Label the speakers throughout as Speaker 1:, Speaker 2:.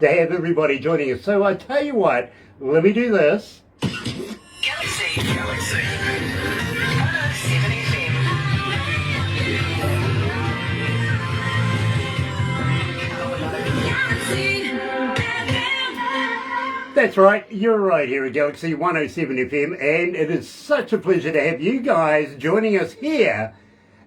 Speaker 1: to have everybody joining us. So I tell you what, let me do this.
Speaker 2: Galaxy 107fm.
Speaker 1: That's right, you're right here at Galaxy 107 FM, and it is such a pleasure to have you guys joining us here.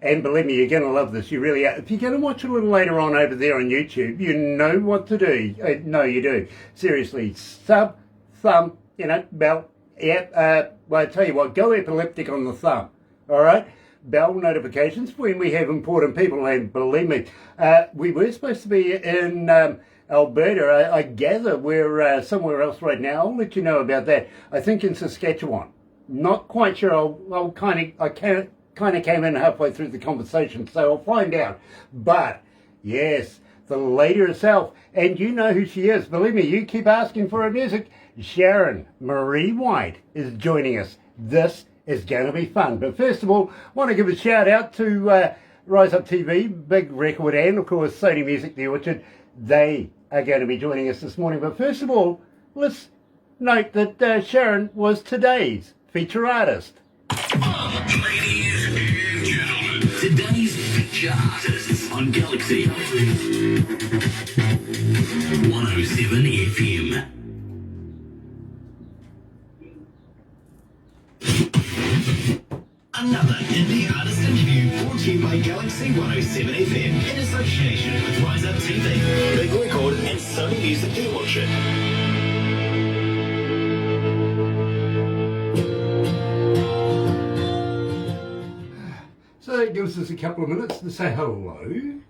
Speaker 1: And believe me, you're going to love this, you really are. If you're going to watch a little later on over there on YouTube, you know what to do. No, you do. Seriously, thumb, bell. Yeah, well, I tell you what, go epileptic on the thumb, all right? Bell notifications when we have important people, and believe me, we were supposed to be in Alberta. I gather we're somewhere else right now. I'll let you know about that. I think in Saskatchewan. Not quite sure. I kind of came in halfway through the conversation, so I'll find out. But yes, the lady herself, and you know who she is. Believe me, you keep asking for her music. Sharon Marie White is joining us. This is going to be fun. But first of all, I want to give a shout out to Rise Up TV, Big Record, and of course Sony Music, The Orchard. They are going to be joining us this morning. But first of all, let's note that Sharon was today's feature artist.
Speaker 2: Ladies and gentlemen, today's feature artists on Galaxy 107 FM. Another indie artist interview brought to you by Galaxy 107 FM in association with Rise Up TV, Big Record, and Sony Music The Orchard.
Speaker 1: So that gives us a couple of minutes to say hello.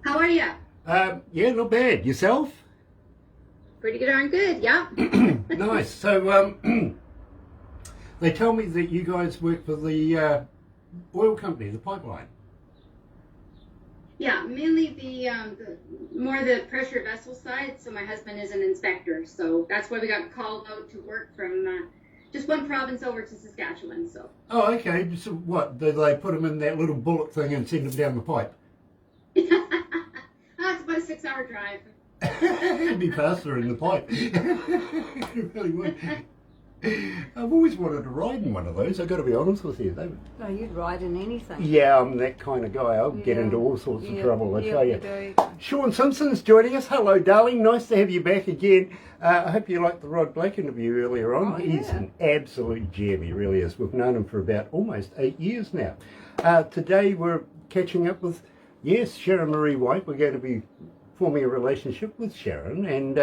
Speaker 3: How are you?
Speaker 1: Yeah, not bad. Yourself?
Speaker 3: Pretty darn good, yeah.
Speaker 1: Nice. So, they tell me that you guys work for the oil company, the pipeline.
Speaker 3: Yeah, mainly the more the pressure vessel side. So my husband is an inspector, so that's why we got called out to work from just one province over to Saskatchewan. So.
Speaker 1: Oh, okay. So what? Do they put them in that little bullet thing and send them down the pipe?
Speaker 3: It's about a 6-hour drive.
Speaker 1: It'd be faster in the pipe. It really would. I've always wanted to ride in one of those, I've got to be honest with you, David.
Speaker 4: No, you'd ride in anything.
Speaker 1: Yeah, I'm that kind of guy. I'll get into all sorts of trouble, I tell you.
Speaker 4: Do.
Speaker 1: Sean Simpson's joining us. Hello, darling. Nice to have you back again. I hope you liked the Rod Blake interview earlier on.
Speaker 4: Oh,
Speaker 1: He's an absolute gem, he really is. We've known him for about almost 8 years now. Today we're catching up with, yes, Sharon Marie White. We're going to be forming a relationship with Sharon, and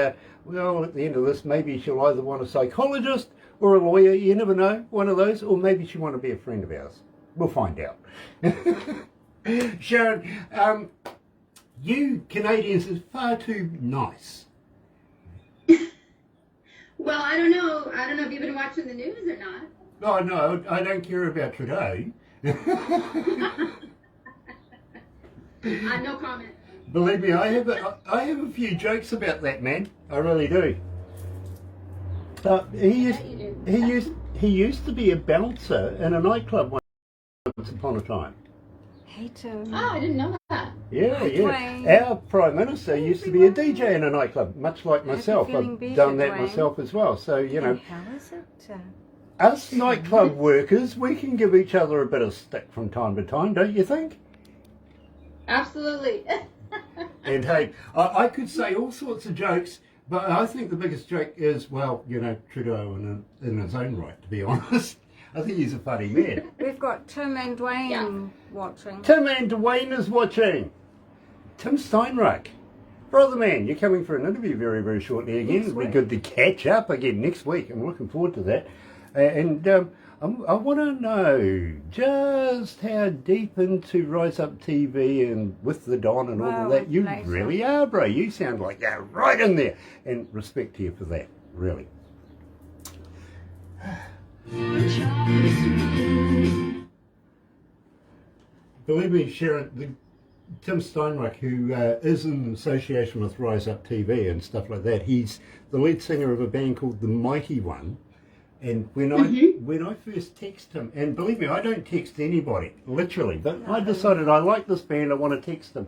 Speaker 1: well, at the end of this, maybe she'll either want a psychologist or a lawyer, you never know, one of those, or maybe she'll want to be a friend of ours. We'll find out. Sharon, you Canadians are far too nice.
Speaker 3: Well, I don't know if you've been watching the news or not.
Speaker 1: Oh no, I don't care about today.
Speaker 3: No comment.
Speaker 1: Believe me, I have a few jokes about that man. I really do. He used to be a bouncer in a nightclub once upon a time.
Speaker 4: Hey, too.
Speaker 3: Oh, I didn't know that.
Speaker 1: Yeah,
Speaker 4: Hi,
Speaker 1: yeah.
Speaker 4: Dwayne.
Speaker 1: Our Prime Minister used to be a DJ in a nightclub, much like myself.
Speaker 4: feeling
Speaker 1: I've
Speaker 4: better,
Speaker 1: done that
Speaker 4: Dwayne.
Speaker 1: myself as well. So, you know,
Speaker 4: How is it?
Speaker 1: us nightclub workers, we can give each other a bit of stick from time to time, don't you think?
Speaker 3: Absolutely.
Speaker 1: And hey, I could say all sorts of jokes, but I think the biggest joke is, well, you know, Trudeau in his own right, to be honest. I think he's a funny man.
Speaker 4: We've got Tim and Dwayne watching.
Speaker 1: Tim and Dwayne is watching. Tim Steinruck. Brother man, you're coming for an interview very, very shortly again.
Speaker 4: Next
Speaker 1: It'll be
Speaker 4: week.
Speaker 1: good to catch up again next week. I'm looking forward to that. And I want to know just how deep into Rise Up TV and with the Don and all of
Speaker 4: Wow,
Speaker 1: that you
Speaker 4: later.
Speaker 1: really are, bro. You sound like you're right in there. And respect to you for that, really. Believe me, Sharon, Tim Steinruck, who is in association with Rise Up TV and stuff like that, he's the lead singer of a band called The Mighty One. And when I first text him, and believe me, I don't text anybody, literally, but I decided I like this band, I want to text them.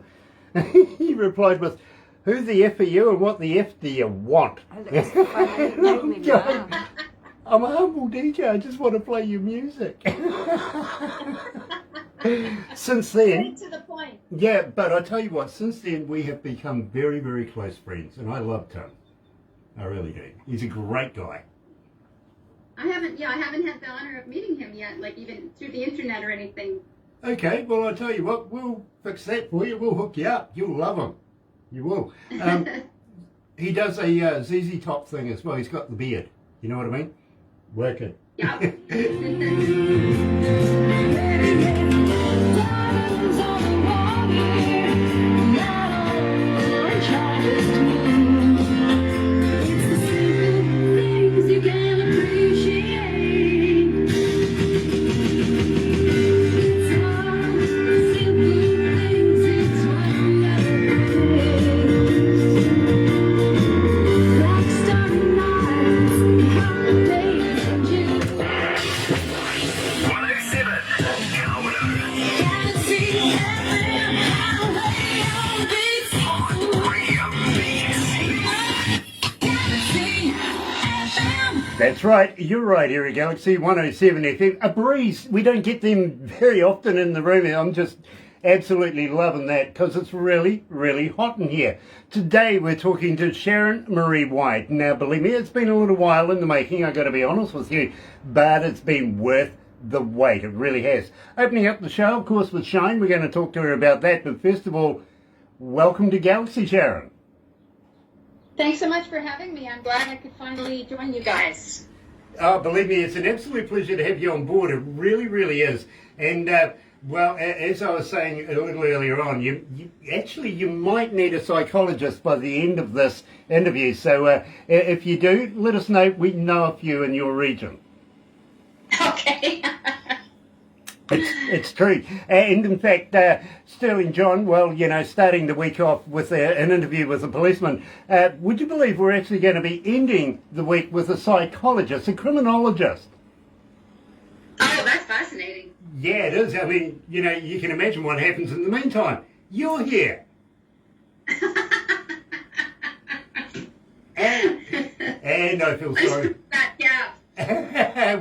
Speaker 1: He replied with, "Who the F are you and what the F do you want?"
Speaker 4: Oh, that's funny. It made me laugh.
Speaker 1: I'm a humble DJ, I just want to play your music. Since then,
Speaker 3: Straight to the point.
Speaker 1: yeah, but I tell you what, since then we have become very, very close friends, and I love Tim. I really do. He's a great guy.
Speaker 3: I haven't had the honor of meeting him yet, like even through the internet or anything.
Speaker 1: Okay, well, I tell you what, we'll fix that for you. We'll hook you up. You'll love him. You will. He does a ZZ Top thing as well. He's got the beard. You know what I mean? Work it.
Speaker 3: Yeah.
Speaker 1: That's right, you're right here at Galaxy 107 FM. A breeze, we don't get them very often in the room. I'm just absolutely loving that because it's really, really hot in here. Today we're talking to Sharon Marie White. Now believe me, it's been a little while in the making, I've got to be honest with you, but it's been worth the wait, it really has. Opening up the show, of course, with Shane, we're going to talk to her about that, but first of all, welcome to Galaxy, Sharon.
Speaker 3: Thanks so much for having me. I'm glad I could finally join you guys.
Speaker 1: Oh, believe me, it's an absolute pleasure to have you on board. It really, really is. And, well, as I was saying a little earlier on, you might need a psychologist by the end of this interview. So if you do, let us know. We know a few in your region.
Speaker 3: Okay.
Speaker 1: It's true. And in fact, Sterling John, well, you know, starting the week off with an interview with a policeman, would you believe we're actually going to be ending the week with a psychologist, a criminologist?
Speaker 3: Oh, that's fascinating.
Speaker 1: Yeah, it is. I mean, you know, you can imagine what happens in the meantime. You're here. And I feel sorry.
Speaker 3: That gap.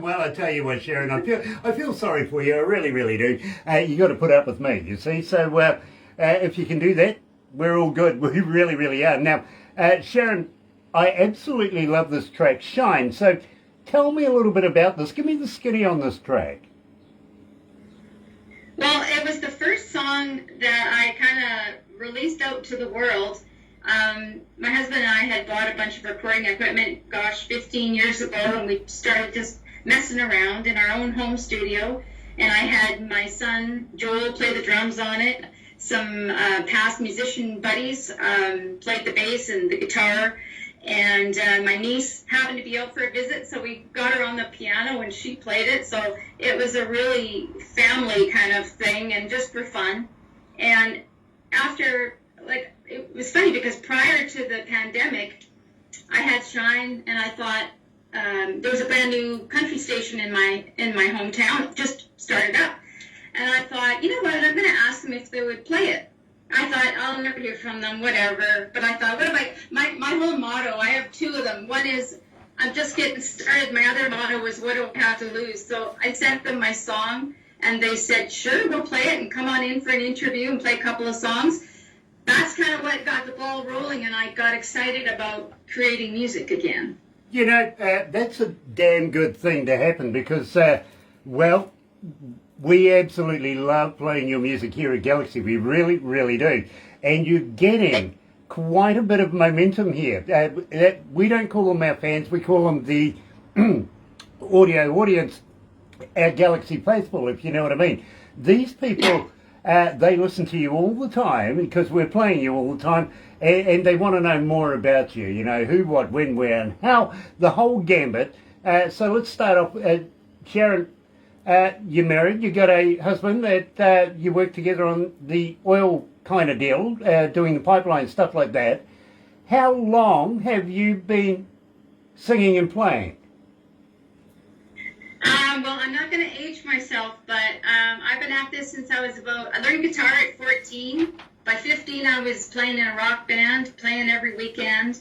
Speaker 1: Well, I tell you what, Sharon, I feel sorry for you. I really, really do. You got to put up with me, you see. So if you can do that, we're all good. We really, really are. Now, Sharon, I absolutely love this track, Shine. So tell me a little bit about this. Give me the skinny on this track.
Speaker 3: Well, it was the first song that I kind of released out to the world. My husband and I had bought a bunch of recording equipment, 15 years ago, and we started just messing around in our own home studio. And I had my son, Joel, play the drums on it. Some past musician buddies played the bass and the guitar. And my niece happened to be out for a visit, so we got her on the piano and she played it. So it was a really family kind of thing and just for fun. And after, like, it was funny because prior to the pandemic, I had Shine, and I thought there was a brand new country station in my hometown, just started up, and I thought, you know what, I'm going to ask them if they would play it. I thought, I'll never hear from them, whatever. But I thought, what if my whole motto, I have two of them. One is, I'm just getting started. My other motto was, what do I have to lose? So I sent them my song, and they said, sure, we'll play it and come on in for an interview and play a couple of songs. That's kind of what got the ball rolling, and I got excited about creating music again.
Speaker 1: You know, that's a damn good thing to happen because, well, we absolutely love playing your music here at Galaxy. We really, really do. And you're getting quite a bit of momentum here. We don't call them our fans. We call them the audio audience, our Galaxy faithful, if you know what I mean. These people... they listen to you all the time because we're playing you all the time, and they want to know more about you, you know, who, what, when, where, and how, the whole gambit. So let's start off. Sharon, you're married, you got a husband that you work together on the oil kind of deal, doing the pipeline, stuff like that. How long have you been singing and playing?
Speaker 3: Well, I'm not going to age myself, but I've been at this since I learned guitar at 14, by 15, I was playing in a rock band, playing every weekend.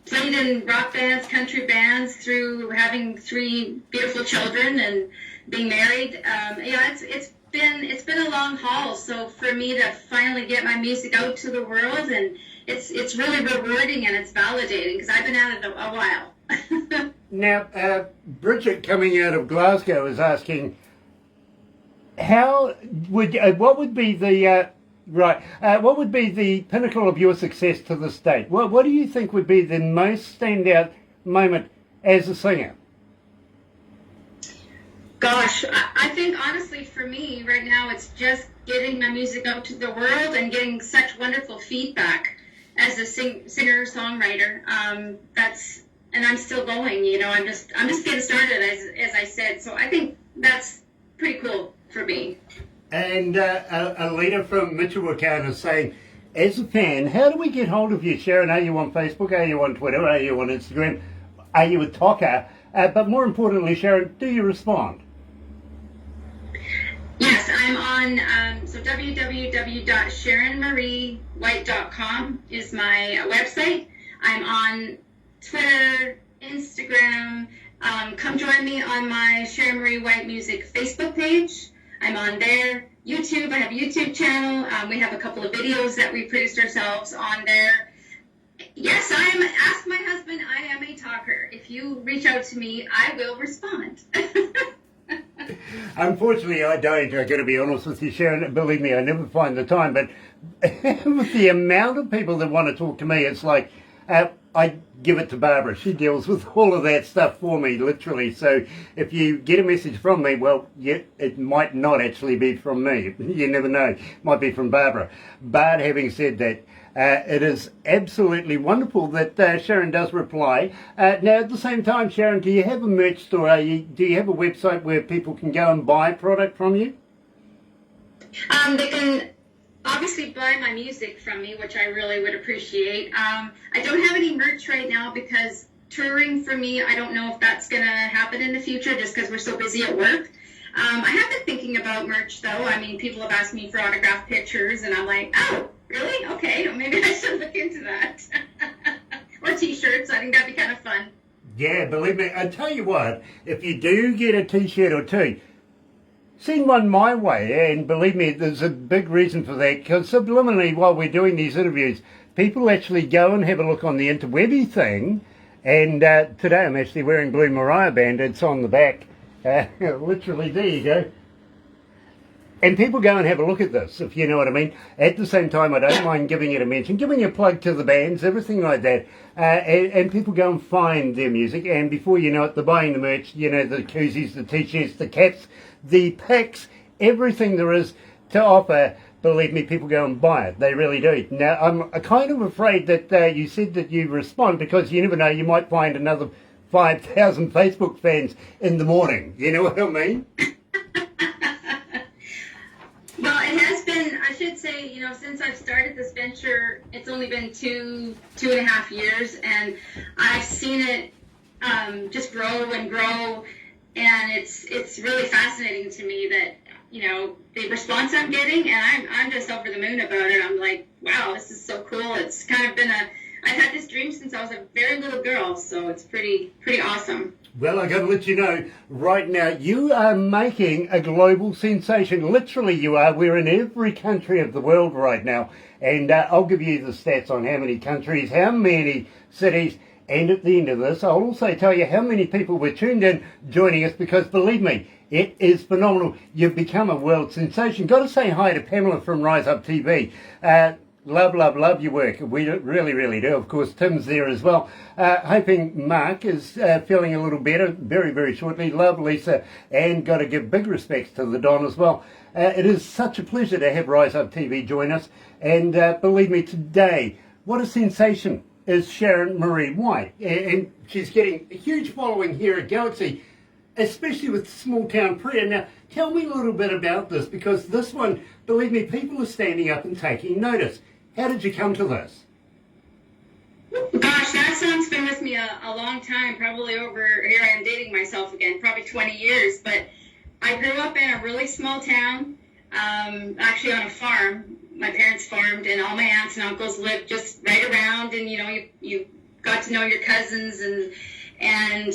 Speaker 3: Played in rock bands, country bands, through having 3 beautiful children and being married. Yeah, it's been a long haul. So for me to finally get my music out to the world, and it's really rewarding and it's validating because I've been at it a while.
Speaker 1: Now, Bridget coming out of Glasgow is asking, what would be the what would be the pinnacle of your success to this date? What do you think would be the most standout moment as a singer?
Speaker 3: Gosh, I think honestly for me right now it's just getting my music out to the world and getting such wonderful feedback as a singer-songwriter. And I'm still going, you know, I'm just getting started as I said. So I think that's pretty cool for me.
Speaker 1: And a leader from Michoacan is saying, as a fan, how do we get hold of you, Sharon? Are you on Facebook? Are you on Twitter? Are you on Instagram? Are you a talker? But more importantly, Sharon, do you respond?
Speaker 3: Yes, I'm on, so www.sharonmariewhite.com is my website. I'm on Twitter, Instagram. Come join me on my Sharon Marie White Music Facebook page. I'm on there. YouTube, I have a YouTube channel. We have a couple of videos that we produced ourselves on there. Yes, ask my husband, I am a talker. If you reach out to me, I will respond.
Speaker 1: Unfortunately, I don't. I've got to be honest with you, Sharon. Believe me, I never find the time. But with the amount of people that want to talk to me, it's like I give it to Barbara. She deals with all of that stuff for me, literally. So if you get a message from me, well, yeah, it might not actually be from me. You never know. It might be from Barbara. But having said that, it is absolutely wonderful that Sharon does reply. Now, at the same time, Sharon, do you have a merch store? Do you have a website where people can go and buy product from you?
Speaker 3: They can obviously buy my music from me, which I really would appreciate. I don't have any merch right now because touring for me, I don't know if that's going to happen in the future just because we're so busy at work. I have been thinking about merch, though. I mean, people have asked me for autographed pictures, and I'm like, oh, really? Okay, well, maybe I should look into that. Or T-shirts. I think that'd be kind of fun.
Speaker 1: Yeah, believe me. I tell you what, if you do get a T-shirt or two, send one my way, and believe me, there's a big reason for that, because subliminally, while we're doing these interviews, people actually go and have a look on the interwebby thing, and today I'm actually wearing Blue Mariah Band. It's on the back. Literally, there you go. And people go and have a look at this, if you know what I mean. At the same time, I don't mind giving it a mention, giving a plug to the bands, everything like that. And people go and find their music, and before you know it, they're buying the merch, you know, the koozies, the T-shirts, the caps, the packs, everything there is to offer. Believe me, people go and buy it. They really do. Now, I'm kind of afraid that you said that you respond, because you never know, you might find another 5,000 Facebook fans in the morning. You know what I mean?
Speaker 3: Well, it has been, I should say, you know, since I've started this venture, it's only been two and a half years, and I've seen it just grow and grow, and it's really fascinating to me that, you know, the response I'm getting, and I'm just over the moon about it. I'm like, wow, this is so cool. It's kind of been I've had this dream since I was a very little girl, so it's pretty awesome. Well,
Speaker 1: I got to let you know, right now, you are making a global sensation. Literally, you are. We're in every country of the world right now. And I'll give you the stats on how many countries, how many cities, and at the end of this, I'll also tell you how many people were tuned in joining us, because believe me, it is phenomenal. You've become a world sensation. Got to say hi to Pamela from Rise Up TV. Love your work. We really, really do. Of course, Tim's there as well. Hoping Mark is feeling a little better very, very shortly. Love Lisa, and got to give big respects to the Don as well. It is such a pleasure to have Rise Up TV join us. And believe me, today, what a sensation is Sharon Marie White. And she's getting a huge following here at Galaxy, especially with small town prayer. Now, tell me a little bit about this, because this one, believe me, people are standing up and taking notice. How did you come to this?
Speaker 3: Gosh, that song's been with me a long time, probably over, here I am dating myself again, probably 20 years, but I grew up in a really small town. actually on a farm. My parents farmed, and all my aunts and uncles lived just right around, and you got to know your cousins, and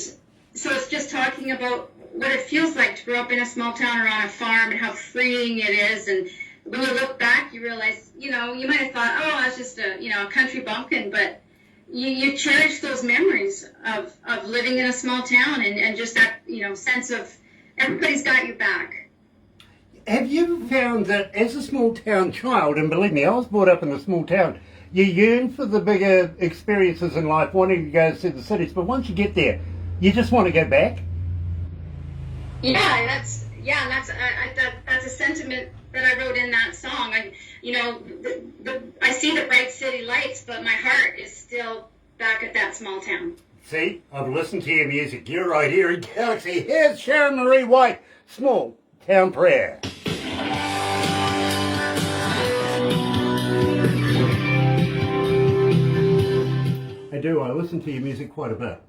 Speaker 3: so it's just talking about what it feels like to grow up in a small town or on a farm and how freeing it is. And when you look back, you realize, you might have thought, oh, I was just a country bumpkin, but you cherish those memories of living in a small town and just that, sense of everybody's got your back.
Speaker 1: Have you found that as a small town child, and believe me, I was brought up in a small town, you yearn for the bigger experiences in life, wanting to go see the cities, but once you get there, you just want to go back?
Speaker 3: Yeah, that's a sentiment that I wrote in that song. I see the bright city lights, but my heart is still back at that small town.
Speaker 1: See, I've listened to your music. You're right here in Galaxy. Here's Sharon Marie White, Small Town Prayer. I do. I listen to your music quite a bit.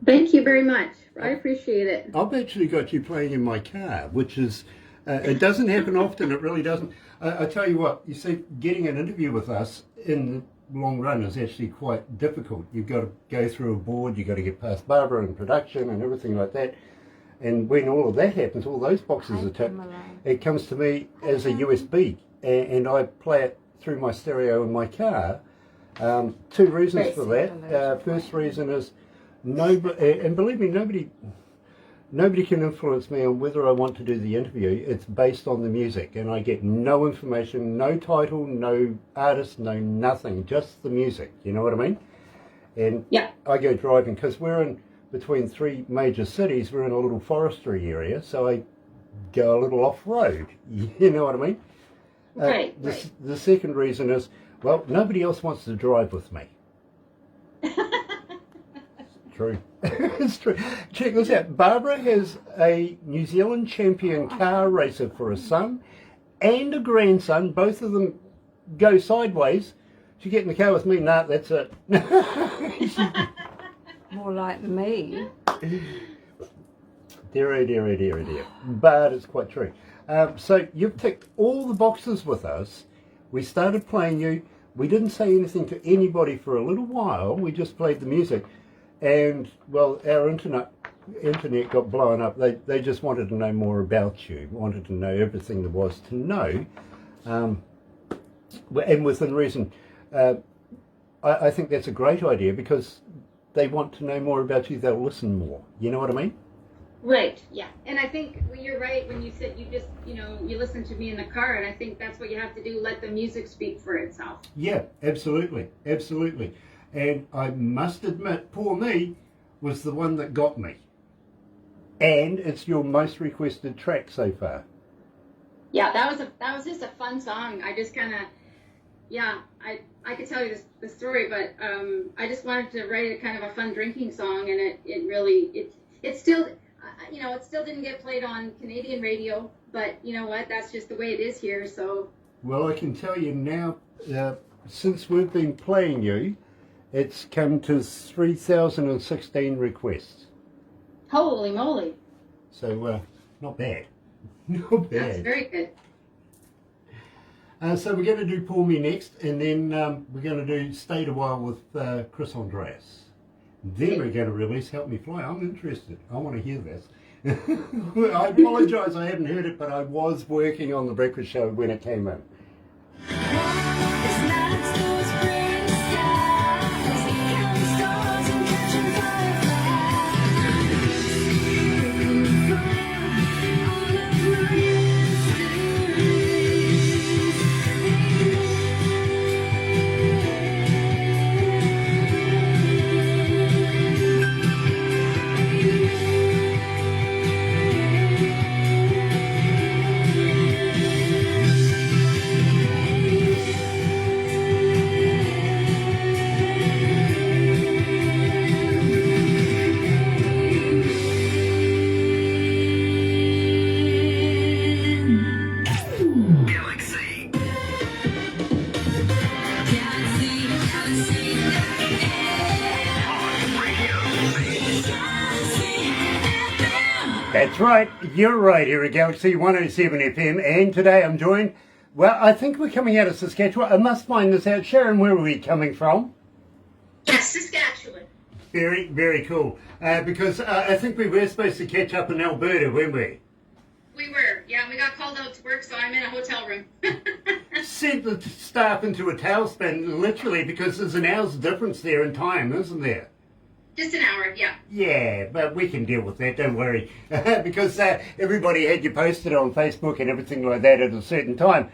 Speaker 3: Thank you very much. I appreciate it.
Speaker 1: I've actually got you playing in my car, which is, it doesn't happen often, it really doesn't. I tell you what, you see, getting an interview with us in the long run is actually quite difficult. You've got to go through a board, you've got to get past Barbara and production and everything like that. And when all of that happens, all those boxes are ticked, it comes to me as a USB, and I play it through my stereo in my car. Two reasons for that. First reason is, nobody, and believe me, nobody can influence me on whether I want to do the interview. It's based on the music, and I get no information, no title, no artist, no nothing, just the music. You know what I mean? And yeah. I go driving because we're in between three major cities. We're in a little forestry area, so I go a little off-road. You know what I mean?
Speaker 3: Right.
Speaker 1: The second reason is, well, nobody else wants to drive with me. True. It's true. Check this out. Barbara has a New Zealand champion car racer for a son and a grandson. Both of them go sideways. She get in the car with me. Nah, that's it.
Speaker 4: More like me.
Speaker 1: Dear. But it's quite true. So you've ticked all the boxes with us. We started playing you. We didn't say anything to anybody for a little while. We just played the music. And, well, our internet got blown up. They just wanted to know more about you, wanted to know everything there was to know. And within reason, I think that's a great idea because they want to know more about you, they'll listen more. You know what I mean?
Speaker 3: Right, yeah. And I think you're right when you said you just, you listen to me in the car, and I think that's what you have to do, let the music speak for itself.
Speaker 1: Yeah, absolutely. And I must admit, Poor Me was the one that got me. And it's your most requested track so far.
Speaker 3: Yeah, that was just a fun song. I just kind of, I could tell you the story, but I just wanted to write a kind of a fun drinking song, and it still, it still didn't get played on Canadian radio, but you know what? That's just the way it is here. So. Well,
Speaker 1: I can tell you now, since we've been playing you, it's come to 3,016 requests.
Speaker 3: Holy moly!
Speaker 1: So, not bad. Not bad.
Speaker 3: That's very good.
Speaker 1: So we're going to do Pour Me next, and then we're going to do Stayed a While with Chris Andreas. Then we're going to release Help Me Fly. I'm interested. I want to hear this. I apologise I haven't heard it, but I was working on The Breakfast Show when it came in. That's right, you're right here at Galaxy 107 FM, and today I'm joined, well, I think we're coming out of Saskatchewan. I must find this out. Sharon, where are we coming from?
Speaker 3: Yes, Saskatchewan.
Speaker 1: Very, very cool. Because I think we were supposed to catch up in Alberta, weren't we?
Speaker 3: We were, yeah, we got called out to work, so I'm in a hotel room.
Speaker 1: Sent the staff into a tailspin, literally, because there's an hour's difference there in time, isn't there?
Speaker 3: Just an hour, yeah.
Speaker 1: Yeah, but we can deal with that, don't worry. Because everybody had you posted on Facebook and everything like that at a certain time.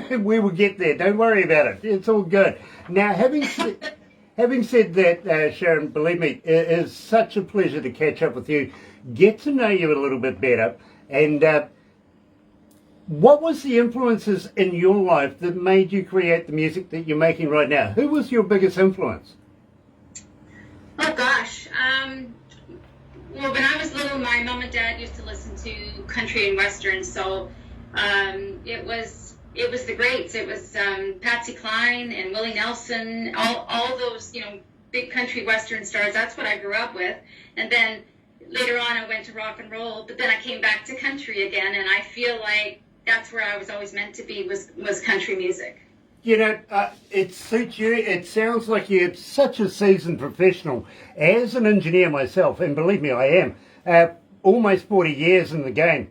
Speaker 1: We will get there, don't worry about it. It's all good. Now, having said that, Sharon, believe me, it is such a pleasure to catch up with you, get to know you a little bit better, and what was the influences in your life that made you create the music that you're making right now? Who was your biggest influence?
Speaker 3: Oh gosh. Well, when I was little, my mom and dad used to listen to country and western, so it was the greats. It was Patsy Cline and Willie Nelson, all those big country western stars. That's what I grew up with, and then later on I went to rock and roll, but then I came back to country again, and I feel like that's where I was always meant to be was country music.
Speaker 1: You know, it suits you. It sounds like you're such a seasoned professional. As an engineer myself, and believe me, I am, almost 40 years in the game,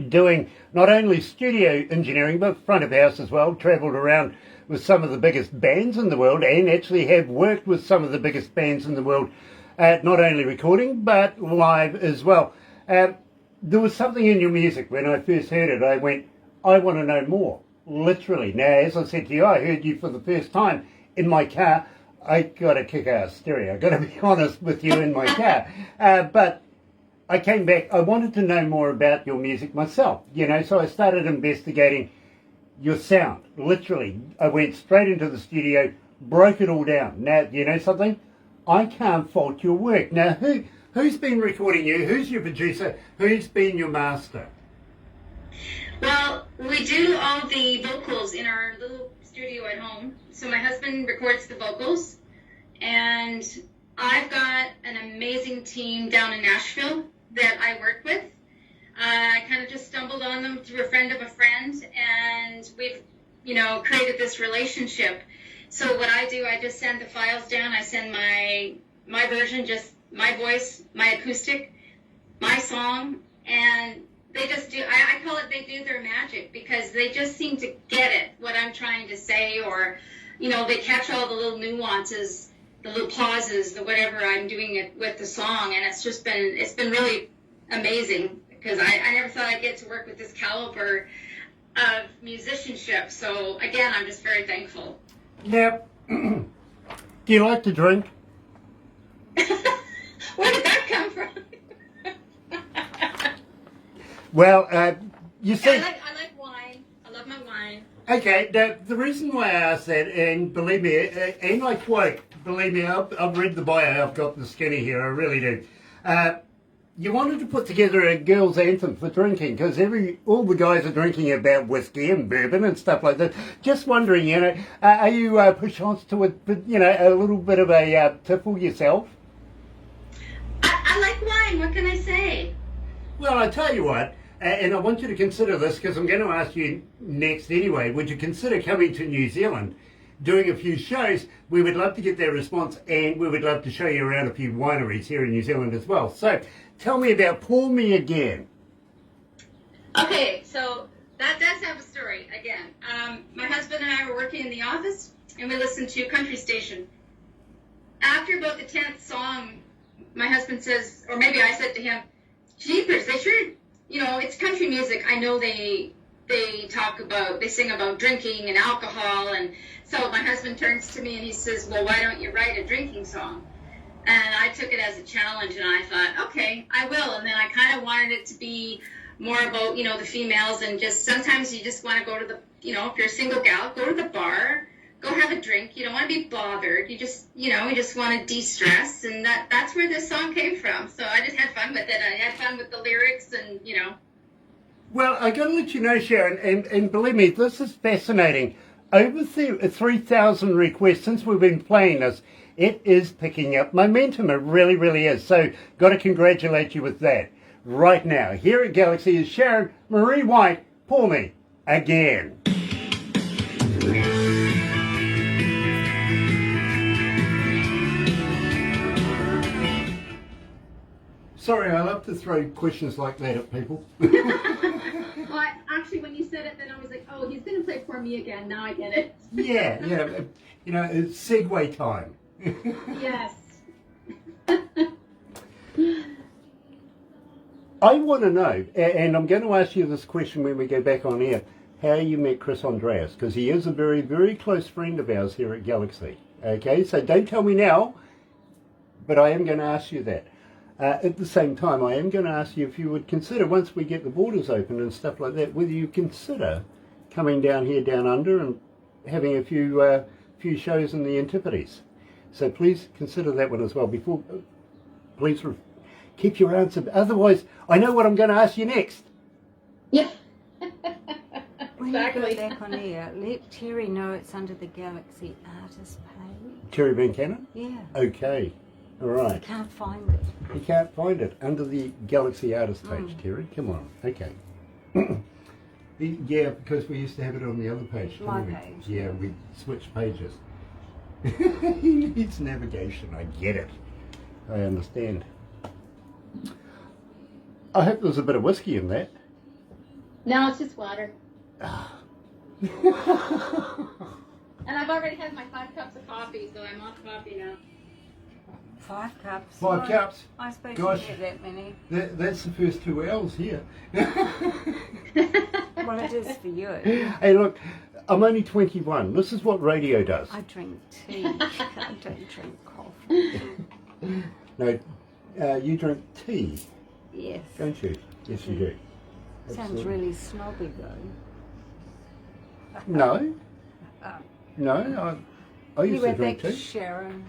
Speaker 1: doing not only studio engineering, but front of house as well, travelled around with some of the biggest bands in the world, and actually have worked with some of the biggest bands in the world, not only recording, but live as well. There was something in your music, when I first heard it, I went, I want to know more. Literally. Now, as I said to you, I heard you for the first time in my car. I got a kick-ass stereo. I got to be honest with you, in my car. But I came back. I wanted to know more about your music myself, so I started investigating your sound. Literally. I went straight into the studio, broke it all down. Now, you know something? I can't fault your work. Now, who's been recording you? Who's your producer? Who's been your master?
Speaker 3: Well, we do all the vocals in our little studio at home. So my husband records the vocals, and I've got an amazing team down in Nashville that I work with. I kind of just stumbled on them through a friend of a friend, and we've, created this relationship. So what I do, I just send the files down. I send my version, just my voice, my acoustic, my song, and they just do, I call it, they do their magic, because they just seem to get it, what I'm trying to say, or, they catch all the little nuances, the little pauses, the whatever I'm doing it with the song, and it's been really amazing, because I never thought I'd get to work with this caliber of musicianship, so again, I'm just very thankful.
Speaker 1: Now, do you like to drink?
Speaker 3: Where did that come from?
Speaker 1: Well, you see...
Speaker 3: I like wine. I love my wine.
Speaker 1: Okay, now, the reason why I asked that, and believe me, and I quote, believe me, I've read the bio, I've got the skinny here, I really do. You wanted to put together a girls' anthem for drinking, because all the guys are drinking about whiskey and bourbon and stuff like that. Just wondering, are you push-ons to it, a little bit of a tipple yourself?
Speaker 3: I like wine, what can I say?
Speaker 1: Well, I tell you what, and I want you to consider this, because I'm going to ask you next anyway. Would you consider coming to New Zealand, doing a few shows? We would love to get their response, and we would love to show you around a few wineries here in New Zealand as well. So, tell me about Pour Me Again.
Speaker 3: Okay, so that does have a story again. My husband and I were working in the office, and we listened to a country station. After about the 10th song, my husband says, or maybe I said to him, jeepers, they sure, it's country music. I know they sing about drinking and alcohol. And so my husband turns to me and he says, well, why don't you write a drinking song? And I took it as a challenge, and I thought, okay, I will. And then I kind of wanted it to be more about, the females, and just sometimes you just want to go to the, if you're a single gal, go to the bar, go have a drink. You don't want to be bothered. You just, you just want to de-stress, and that's where this song came from. So I just had fun with it. I had fun with the lyrics, and,
Speaker 1: Well, I got to let you know, Sharon, and believe me, this is fascinating. Over 3,000 requests since we've been playing this, It is picking up momentum. It really, really is. So, got to congratulate you with that. Right now, here at Galaxy is Sharon Marie White. Pour me again. Sorry, I love to throw questions like that at people.
Speaker 5: Well, actually, when you said it, then I was like, oh, he's going to play For Me Again. Now I get it.
Speaker 1: Yeah, you know, it's segue time.
Speaker 5: Yes.
Speaker 1: I want to know, and I'm going to ask you this question when we go back on air, how you met Chris Andreas, because he is a very, very close friend of ours here at Galaxy. Okay, so don't tell me now, but I am going to ask you that. At the same time, I am going to ask you if you would consider, once we get the borders open and stuff like that, whether you consider coming down here, down under, and having a few shows in the Antipodes. So please consider that one as well. Before, please keep your answer. Otherwise, I know what I'm going to ask you next.
Speaker 5: Yeah.
Speaker 4: When
Speaker 5: Exactly.
Speaker 4: you go back on air, let Terry know it's under the Galaxy artist page.
Speaker 1: Terry Van Cannon?
Speaker 4: Yeah.
Speaker 1: Okay. All right.
Speaker 4: Can't find it.
Speaker 1: You can't find it under the Galaxy Artist page, Terry. Come on. Okay. Yeah, because we used to have it on the other page,
Speaker 4: My
Speaker 1: didn't we?
Speaker 4: page,
Speaker 1: Yeah,
Speaker 4: yeah.
Speaker 1: we switched pages. He needs navigation. I get it. I understand. I hope there's a bit of whiskey in that.
Speaker 5: No, it's just water. And I've already had my 5 cups of coffee, so I'm off coffee now.
Speaker 4: 5 cups.
Speaker 1: 5 cups.
Speaker 4: I suppose
Speaker 1: Gosh.
Speaker 4: you get that many.
Speaker 1: That's the first 2 hours here.
Speaker 4: Well, it is for you.
Speaker 1: Hey, look, I'm only 21. This is what radio does.
Speaker 4: I drink tea. I don't drink coffee.
Speaker 1: No, you drink tea,
Speaker 4: Yes.
Speaker 1: don't you? Yes, you do.
Speaker 4: Sounds
Speaker 1: Absolutely.
Speaker 4: really snobby though.
Speaker 1: No. No, I
Speaker 4: You
Speaker 1: used to
Speaker 4: went
Speaker 1: drink
Speaker 4: back to
Speaker 1: tea.
Speaker 4: Sharon.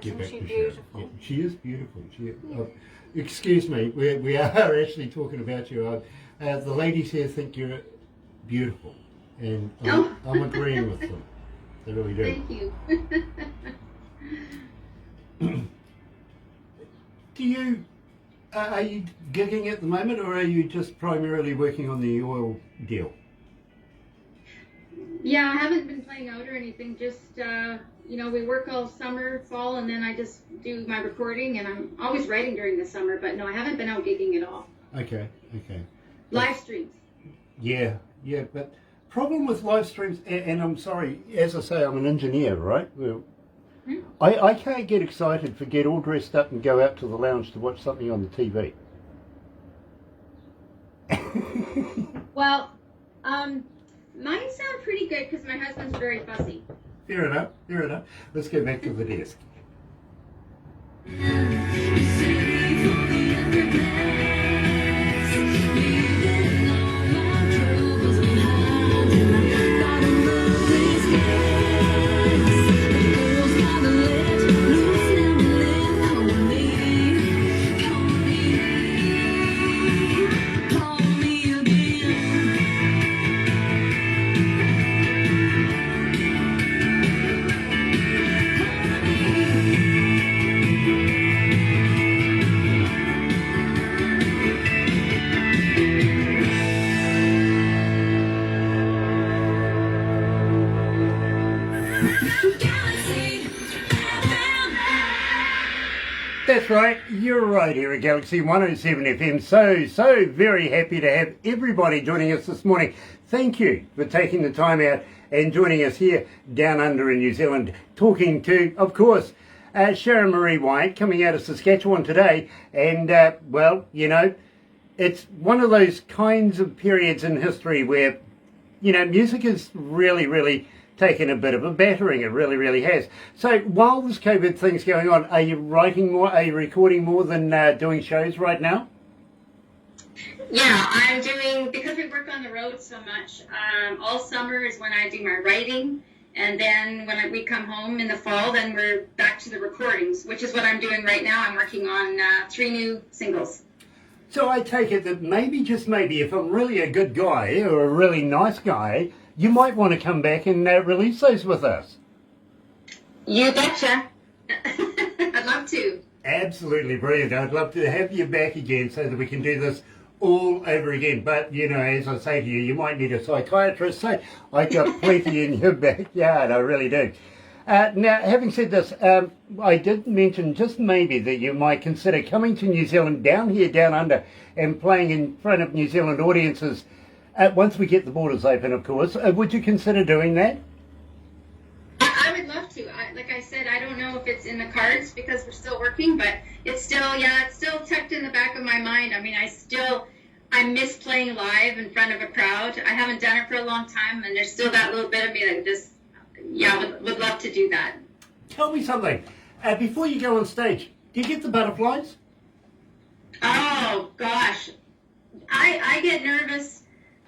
Speaker 1: Get
Speaker 4: Isn't
Speaker 1: back
Speaker 4: she
Speaker 1: to Sharon.
Speaker 4: beautiful?
Speaker 1: Yeah, she is beautiful. Excuse me, we are actually talking about you. The ladies here think you're beautiful, and I'm agreeing with them. They really do.
Speaker 5: Thank you.
Speaker 1: Do you, are you gigging at the moment, or are you just primarily working on the oil deal?
Speaker 5: Yeah, I haven't been playing out or anything. Just, we work all summer, fall, and then I just do my recording, and I'm always writing during the summer, but no, I haven't been out gigging at all.
Speaker 1: Okay.
Speaker 5: Live streams.
Speaker 1: Yeah, but problem with live streams, and I'm sorry, as I say, I'm an engineer, right? Well, I can't get excited for get all dressed up and go out to the lounge to watch something on the TV.
Speaker 5: Well, mine sound pretty good because my husband's very fussy.
Speaker 1: Fair enough. Let's go back to the desk. That's right, you're right here at Galaxy 107 FM. So very happy to have everybody joining us this morning. Thank you for taking the time out and joining us here down under in New Zealand, talking to, of course, Sharon Marie White, coming out of Saskatchewan today. And, it's one of those kinds of periods in history where, music is really taken a bit of a battering. It really has. So while this COVID thing's going on, are you writing more, are you recording more than doing shows right now?
Speaker 3: Yeah, I'm doing, because we work on the road so much, all summer is when I do my writing, and then when we come home in the fall, then we're back to the recordings, which is what I'm doing right now. I'm working on 3 new singles.
Speaker 1: So I take it that maybe, just maybe, if I'm really a good guy or a really nice guy, you might want to come back and release those with us.
Speaker 3: You betcha.
Speaker 5: I'd love to.
Speaker 1: Absolutely brilliant. I'd love to have you back again so that we can do this all over again. But, you know, as I say to you, you might need a psychiatrist. So I got plenty in your backyard. I really do. Now, having said this, I did mention just maybe that you might consider coming to New Zealand, down here, down under, and playing in front of New Zealand audiences once we get the borders open, of course. Would you consider doing that?
Speaker 5: I would love to. Like I said, I don't know if it's in the cards because we're still working, but it's still tucked in the back of my mind. I mean, I miss playing live in front of a crowd. I haven't done it for a long time, and there's still that little bit of me that just, would love to do that.
Speaker 1: Tell me something. Before you go on stage, do you get the butterflies?
Speaker 5: Oh, gosh. I get nervous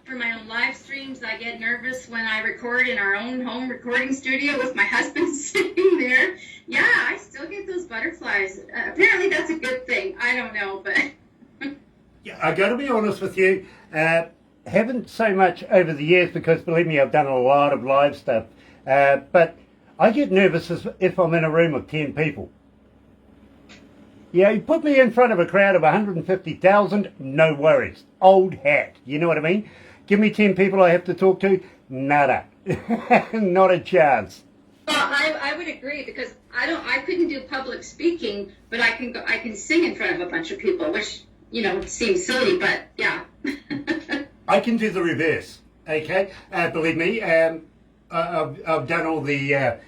Speaker 5: for my own live streams. I get nervous when I record in our own home recording studio with my husband sitting there. Yeah, I still get those butterflies. Apparently that's a good thing. I don't know, but...
Speaker 1: Yeah, I got to be honest with you. Haven't so much over the years because, believe me, I've done a lot of live stuff. But I get nervous if I'm in a room of 10 people. Yeah, you put me in front of a crowd of 150,000, no worries. Old hat, you know what I mean? Give me 10 people I have to talk to, nada. Not a chance.
Speaker 5: Well, I would agree because I couldn't do public speaking, but I can sing in front of a bunch of people, which, seems silly, but yeah.
Speaker 1: I can do the reverse, okay? Believe me, I've done all the...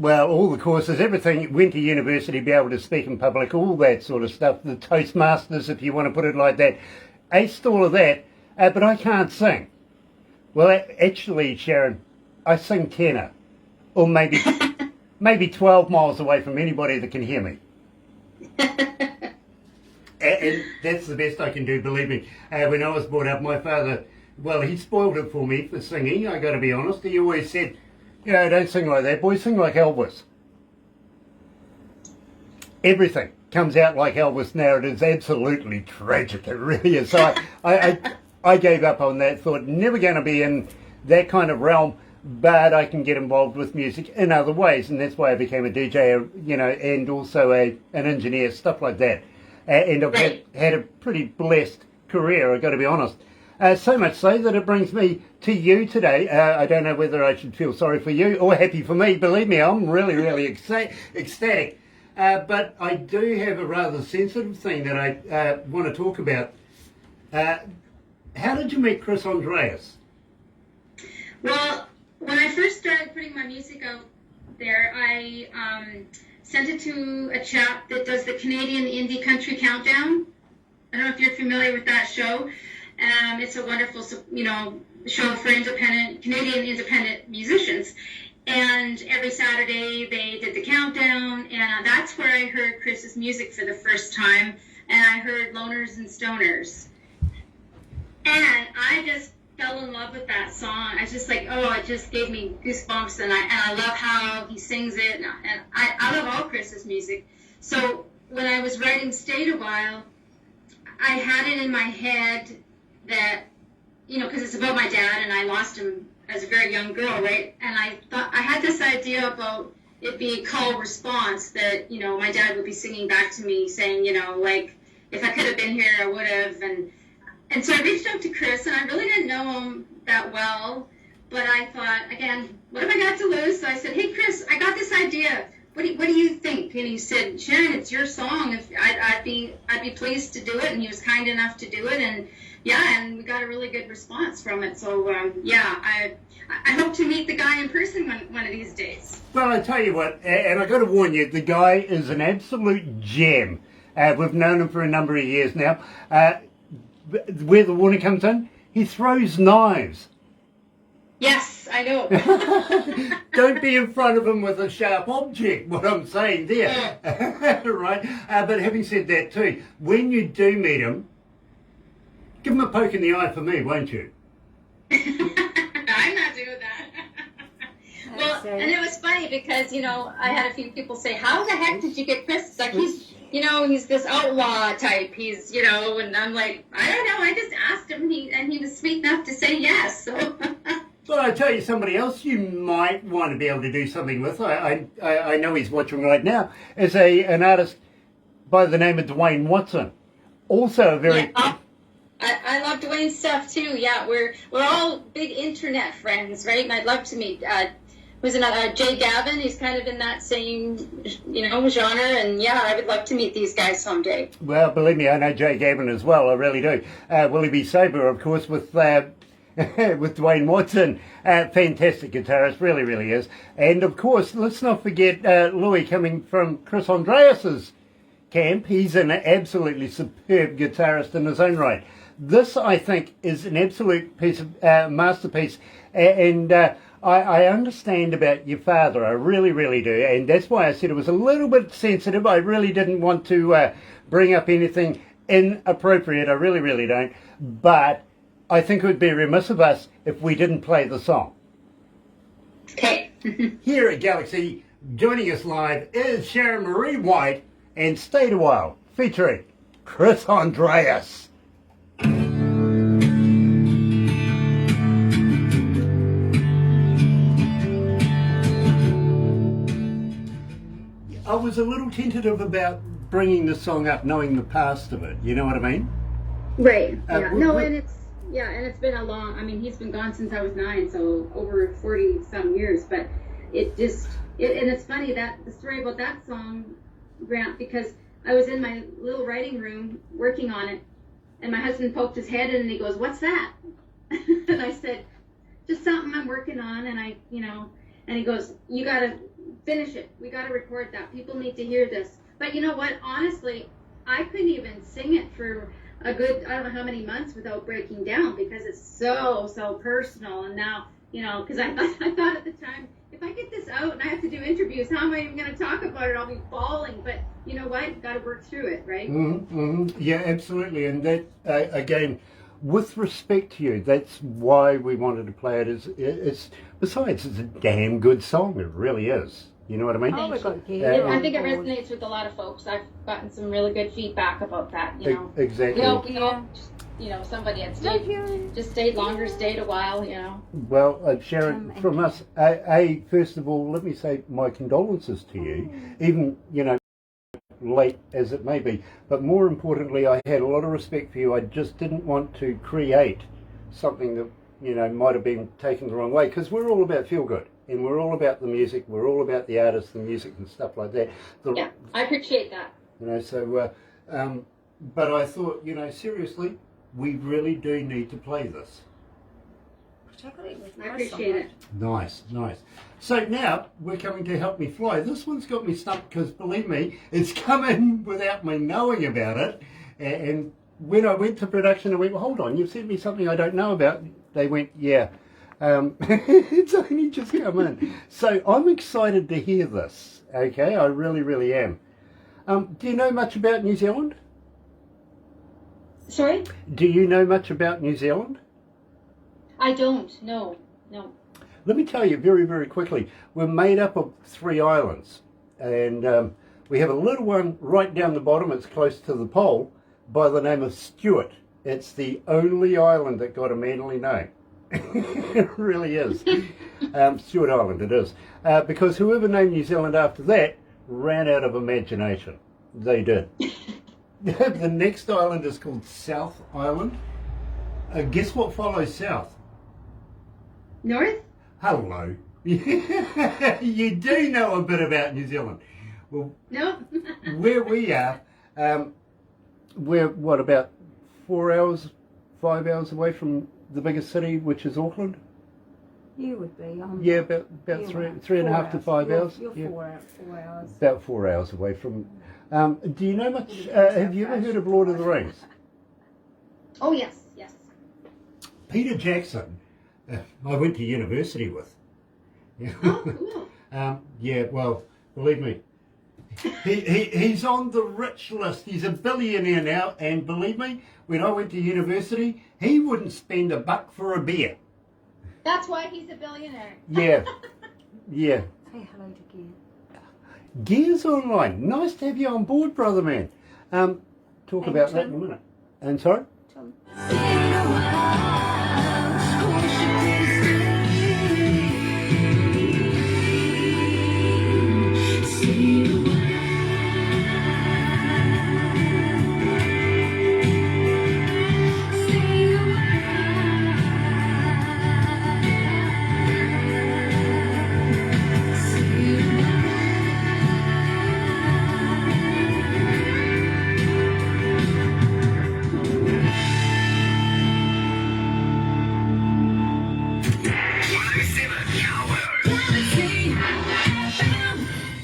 Speaker 1: all the courses, everything, went to university, be able to speak in public, all that sort of stuff, the Toastmasters, if you want to put it like that. Aced all of that, but I can't sing. Well, actually, Sharon, I sing tenor, or maybe 12 miles away from anybody that can hear me. And that's the best I can do, believe me. When I was brought up, my father, he spoiled it for me for singing, I got to be honest. He always said, don't sing like that, boy, sing like Elvis. Everything comes out like Elvis now. It is absolutely tragic, it really is. So I gave up on that, thought never going to be in that kind of realm, but I can get involved with music in other ways, and that's why I became a DJ, and also an engineer, stuff like that. And I've had a pretty blessed career, I've got to be honest. So much so that it brings me to you today. I don't know whether I should feel sorry for you or happy for me. Believe me, I'm really, really ecstatic. But I do have a rather sensitive thing that I want to talk about. How did you meet Chris Andreas?
Speaker 5: Well, when I first started putting my music out there, I sent it to a chap that does the Canadian Indie Country Countdown. I don't know if you're familiar with that show. It's a wonderful, show for Canadian independent musicians. And every Saturday they did the countdown, and that's where I heard Chris's music for the first time. And I heard Loners and Stoners. And I just fell in love with that song. I was just like, it just gave me goosebumps, and I love how he sings it. And I love all Chris's music. So when I was writing Stayed a While, I had it in my head that, because it's about my dad, and I lost him as a very young girl, right? And I thought I had this idea about it being call response, that, my dad would be singing back to me saying, like, if I could have been here, I would have. And so I reached out to Chris, and I really didn't know him that well, but I thought, again, what have I got to lose? So I said, hey, Chris, I got this idea. What do you think? And he said, Sharon, it's your song. If I'd be pleased to do it. And he was kind enough to do it. And and we got a really good response from it. So I hope to meet the guy in person one of these days.
Speaker 1: Well, I tell you what, and I got to warn you, the guy is an absolute gem. We've known him for a number of years now. Where the warning comes in, he throws knives.
Speaker 5: Yes, I know.
Speaker 1: Don't be in front of him with a sharp object, what I'm saying there. Yeah. Right? But having said that too, when you do meet him, give him a poke in the eye for me, won't you?
Speaker 5: I'm not doing that. Well, and it was funny because, I had a few people say, how the heck did you get Chris? It's like, he's this outlaw type. He's, and I'm like, I don't know. I just asked him, and he was sweet enough to say yes. So.
Speaker 1: But I tell you, somebody else you might want to be able to do something with. I know he's watching right now. Is an artist by the name of Dwayne Watson. Also a very...
Speaker 5: Yeah. I love Dwayne's stuff too. Yeah, we're all big internet friends, right? And I'd love to meet. Was another Jay Gavin? He's kind of in that same, genre. And yeah, I would love to meet these guys someday.
Speaker 1: Well, believe me, I know Jay Gavin as well. I really do. Will he be sober? Of course, with Dwayne Watson, fantastic guitarist, really, really is. And of course, let's not forget Louis coming from Chris Andreas's camp. He's an absolutely superb guitarist in his own right. This, I think, is an absolute piece of masterpiece, and I understand about your father. I really, really do, and that's why I said it was a little bit sensitive. I really didn't want to bring up anything inappropriate. I really, really don't. But I think it would be remiss of us if we didn't play the song.
Speaker 5: Okay.
Speaker 1: Here at Galaxy, joining us live is Sharon Marie White and Stayed a While, featuring Chris Andreas. I was a little tentative about bringing the song up, knowing the past of it. You know what I mean?
Speaker 5: Right. Yeah. And it's been a long. I mean, he's been gone since I was 9, so over 40 some years. But and it's funny that the story about that song, Grant, because I was in my little writing room working on it, and my husband poked his head in and he goes, "What's that?" And I said, "Just something I'm working on." And and he goes, "You gotta finish it. We gotta record that. People need to hear this." But you know what? Honestly, I couldn't even sing it for a good, I don't know how many months without breaking down, because it's so personal. And now, because I thought at the time, if I get this out and I have to do interviews, how am I even going to talk about it? I'll be bawling. But you know what? Got to work through it, right?
Speaker 1: Yeah, absolutely. And that, again, with respect to you, that's why we wanted to play it. Besides, it's a damn good song. It really is. You know what I mean?
Speaker 4: Oh, we got
Speaker 5: I think it resonates with a lot of folks. I've gotten some really good feedback about that.
Speaker 1: Exactly.
Speaker 5: Somebody had stayed longer, stayed a while.
Speaker 1: Well, Sharon, from us, first of all, let me say my condolences to you. Even late as it may be, but more importantly, I had a lot of respect for you. I just didn't want to create something that might have been taken the wrong way, because we're all about feel good. And we're all about the music, we're all about the artists, the music and stuff like that.
Speaker 5: I appreciate that.
Speaker 1: But I thought, seriously, we really do need to play this.
Speaker 5: I appreciate it.
Speaker 1: Nice. So now, we're coming to Help Me Fly. This one's got me stumped because, believe me, it's come in without me knowing about it. And when I went to production, I went, well, hold on, you've sent me something I don't know about. They went, yeah. It's only just come in. So I'm excited to hear this, okay? I really, really am. Do you know much about New Zealand?
Speaker 5: Sorry?
Speaker 1: Do you know much about New Zealand?
Speaker 5: I don't, no.
Speaker 1: Let me tell you very, very quickly. We're made up of 3 islands. And we have a little one right down the bottom. It's close to the pole, by the name of Stewart. It's the only island that got a manly name. It really is. Stewart Island, it is. Because whoever named New Zealand after that ran out of imagination. They did. The next island is called South Island. Guess what follows south?
Speaker 5: North?
Speaker 1: Hello. You do know a bit about New Zealand. Well,
Speaker 5: no.
Speaker 1: Where we are, we're about 4 hours, 5 hours away from the biggest city, which is Auckland.
Speaker 4: You would be.
Speaker 1: Yeah, about three and a half to 5 hours.
Speaker 4: You're 4 hours.
Speaker 1: About 4 hours away from. Do you know much? Have you ever heard of Lord of the Rings?
Speaker 5: Oh yes.
Speaker 1: Peter Jackson, I went to university with.
Speaker 5: Oh, cool.
Speaker 1: Yeah, well, believe me, he's on the rich list. He's a billionaire now, and believe me, when I went to university, he wouldn't spend $1 for a beer.
Speaker 5: That's why he's a billionaire.
Speaker 1: Yeah.
Speaker 4: Say hello to Gear.
Speaker 1: Gear's online. Nice to have you on board, brother man. Talk about that in a minute. And sorry?
Speaker 4: Tom.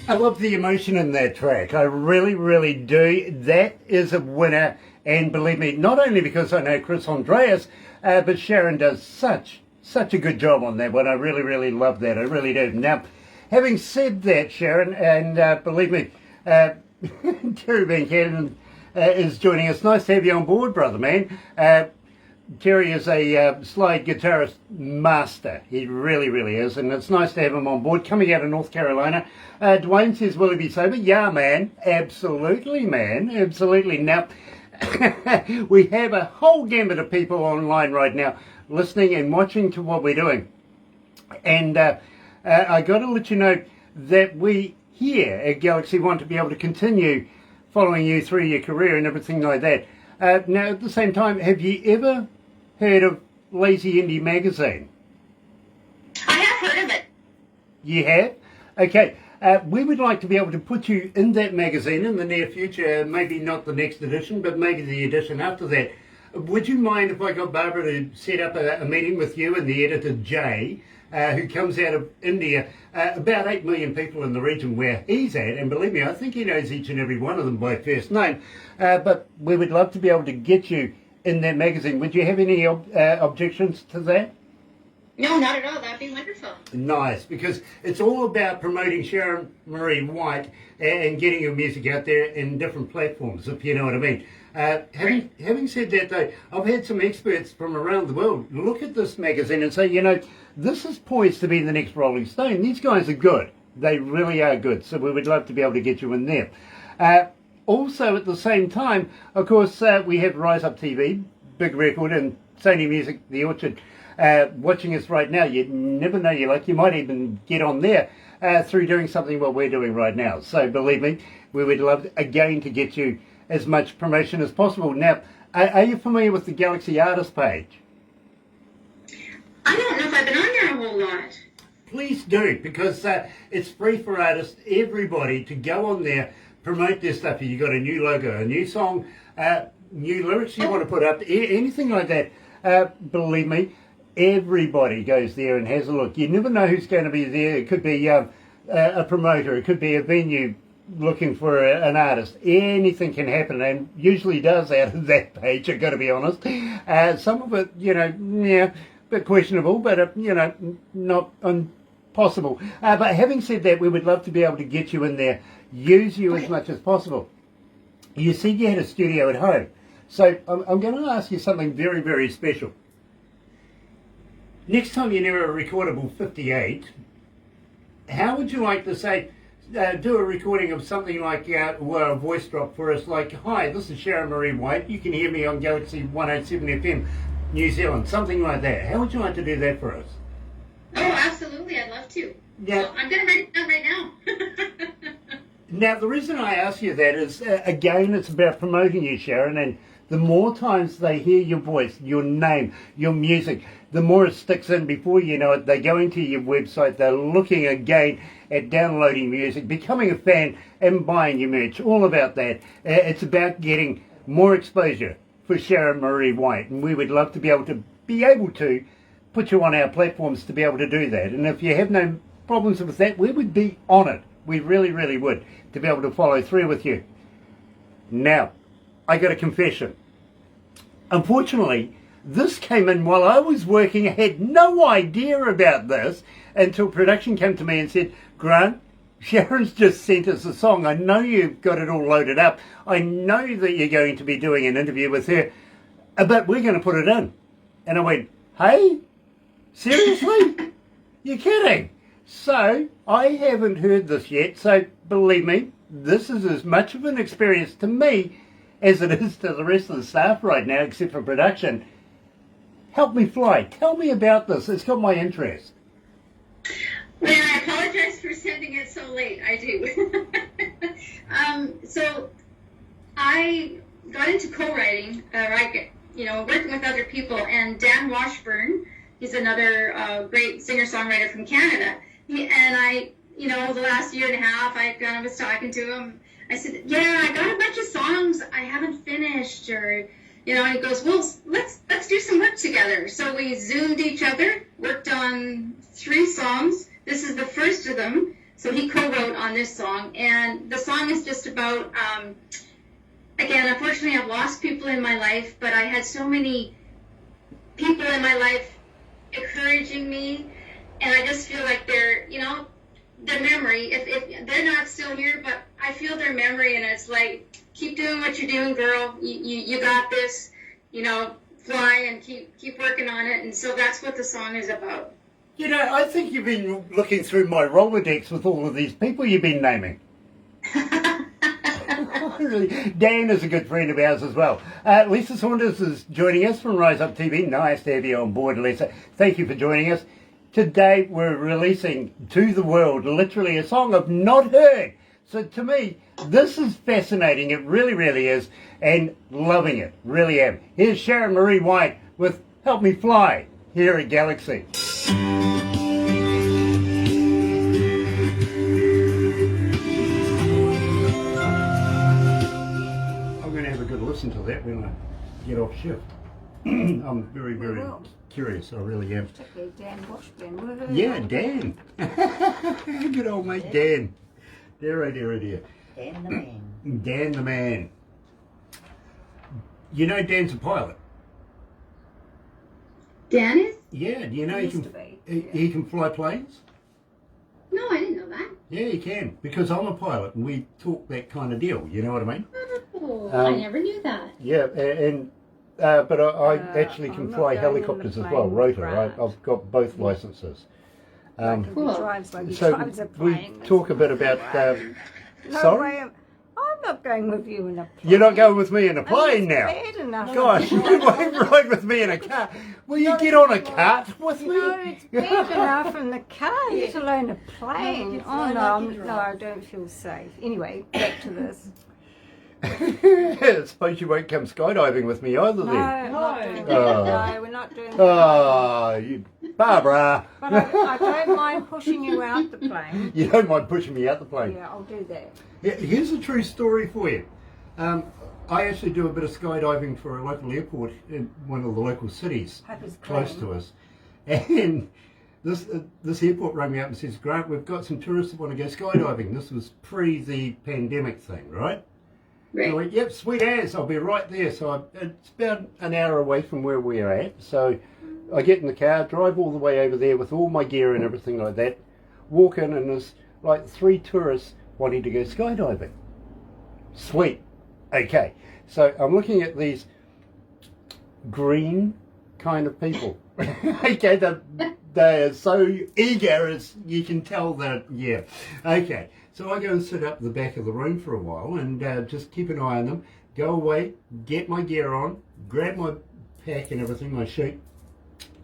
Speaker 1: I love the emotion in that track. I really, really do. That is a winner. And believe me, not only because I know Chris Andreas, but Sharon does such a good job on that one. I really, really love that. I really do. Now, having said that, Sharon, and believe me, Terry Van Cannon is joining us. Nice to have you on board, brother, man. Terry is a slide guitarist master. He really, really is. And it's nice to have him on board. Coming out of North Carolina. Dwayne says, will he be sober? Yeah, man. Absolutely, man. Absolutely. Now, we have a whole gamut of people online right now listening and watching to what we're doing. And I got to let you know that we here at Galaxy want to be able to continue following you through your career and everything like that. Now, at the same time, have you ever heard of Lazy Indie magazine?
Speaker 3: I have heard of it.
Speaker 1: You have? Okay. We would like to be able to put you in that magazine in the near future, maybe not the next edition, but maybe the edition after that. Would you mind if I got Barbara to set up a meeting with you and the editor, Jay, who comes out of India, about 8 million people in the region where he's at, and believe me, I think he knows each and every one of them by first name, but we would love to be able to get you in that magazine. Would you have any objections to that?
Speaker 3: No, not at all. That'd be wonderful.
Speaker 1: Nice, because it's all about promoting Sharon Marie White and getting your music out there in different platforms, if you know what I mean. Having said that, though, I've had some experts from around the world look at this magazine and say, you know, this is poised to be the next Rolling Stone. These guys are good. They really are good. So we would love to be able to get you in there. Also, at the same time, of course, we have Rise Up TV, Big Record, and Sony Music, The Orchard, watching us right now. You never know your luck. You might even get on there through doing something what we're doing right now. So believe me, we would love, again, to get you as much promotion as possible. Now, are you familiar with the Galaxy Artist page?
Speaker 3: I don't know if I've been on there a whole lot.
Speaker 1: Please do, because it's free for artists, everybody, to go on there, promote their stuff. You got a new logo, a new song, new lyrics you want to put up, anything like that. Believe me, everybody goes there and has a look. You never know who's going to be there. It could be a promoter, it could be a venue looking for an artist. Anything can happen, and usually does out of that page, I've got to be honest. Some of it, you know, yeah, a bit questionable, but, you know, not impossible. But having said that, we would love to be able to get you in there, use you as much as possible. You said you had a studio at home, so I'm going to ask you something very, very special. Next time you're near a recordable 58, how would you like to say, do a recording of something like a voice drop for us, like, hi, this is Sharon Marie White, you can hear me on Galaxy 107 FM, New Zealand, something like that. How would you like to do that for us?
Speaker 3: Oh, absolutely, I'd love to.
Speaker 1: Yeah.
Speaker 3: So I'm going to write it down right now.
Speaker 1: Now, the reason I ask you that is, again, it's about promoting you, Sharon, and the more times they hear your voice, your name, your music, the more it sticks in. Before you know it, they go into your website, they're looking again at downloading music, becoming a fan, and buying your merch. All about that. It's about getting more exposure for Sharon Marie White, and we would love to be able to put you on our platforms to be able to do that. And if you have no problems with that, we would be on it. We really, really would, to be able to follow through with you. Now, I got a confession. Unfortunately, this came in while I was working. I had no idea about this until production came to me and said, Grant, Sharon's just sent us a song. I know you've got it all loaded up. I know that you're going to be doing an interview with her, but we're going to put it in. And I went, hey, seriously? You're kidding? So, I haven't heard this yet, so believe me, this is as much of an experience to me as it is to the rest of the staff right now, except for production. Help me fly. Tell me about this. It's got my interest.
Speaker 3: Well, I apologize for sending it so late. I do. So I got into co-writing, working with other people, and Dan Washburn, he's another great singer-songwriter from Canada. The last year and a half, I kind of was talking to him. I said, yeah, I got a bunch of songs I haven't finished, and he goes, well, let's do some work together. So we Zoomed each other, worked on 3 songs. This is the first of them.
Speaker 5: So he co-wrote on this song, and the song is just about, again, unfortunately I've lost people in my life, but I had so many people in my life encouraging me, and I just feel like they're, you know, their memory, if they're not still here, but I feel their memory, and it's like, keep doing what you're doing, girl, you got this, you know, fly and keep working on it. And so that's what the song is about.
Speaker 1: You know, I think you've been looking through my Rolodex with all of these people you've been naming. Dan is a good friend of ours as well. Lisa Saunders is joining us from Rise Up TV. Nice to have you on board, Lisa. Thank you for joining us. Today we're releasing to the world literally a song I've not heard. So to me, this is fascinating. It really, really is. And loving it. Really am. Here's Sharon Marie White with Help Me Fly here at Galaxy. Listen to that when I get off shift. I'm very, very curious. I really am.
Speaker 4: Dan Washburn.
Speaker 1: Yeah, Dan. Good old mate Dan. Dear.
Speaker 6: Dan the man.
Speaker 1: Dan the man. You know Dan's a pilot.
Speaker 5: Dan is?
Speaker 1: Yeah, do you know he can fly planes?
Speaker 5: No, I didn't know that.
Speaker 1: Yeah, he can, because I'm a pilot and we talk that kind of deal, you know what I mean?
Speaker 5: Oh, I never knew that.
Speaker 1: Yeah, and but I actually can fly helicopters as well, rotor. I've got both licenses.
Speaker 5: Cool.
Speaker 1: So we talk a bit about... sorry?
Speaker 4: I'm not going with you in a plane.
Speaker 1: You're not going with me in a plane now?
Speaker 4: Bad enough.
Speaker 1: Gosh, you won't ride with me in a car. Will you get on a cart with me?
Speaker 4: No, it's bad enough in the car, let alone a plane. Oh no, I don't feel safe. Anyway, back to this.
Speaker 1: I suppose you won't come skydiving with me either then.
Speaker 4: No, we're not doing that.
Speaker 1: Oh, Barbara.
Speaker 4: But I don't mind pushing you out the plane.
Speaker 1: You don't mind pushing me out the plane?
Speaker 4: Yeah, I'll do that.
Speaker 1: Here's a true story for you. I actually do a bit of skydiving for a local airport in one of the local cities close to us. And this airport rang me up and says, Grant, we've got some tourists that want to go skydiving. This was pre the pandemic thing, right?
Speaker 5: Right.
Speaker 1: I went, yep, sweet as, I'll be right there. So it's about an hour away from where we're at. So I get in the car, drive all the way over there with all my gear and everything like that, walk in, and there's like 3 tourists wanting to go skydiving. Sweet. Okay. So I'm looking at these green kind of people. Okay, they are so eager, as you can tell that, yeah. Okay. So I go and sit up the back of the room for a while and just keep an eye on them, go away, get my gear on, grab my pack and everything, my chute,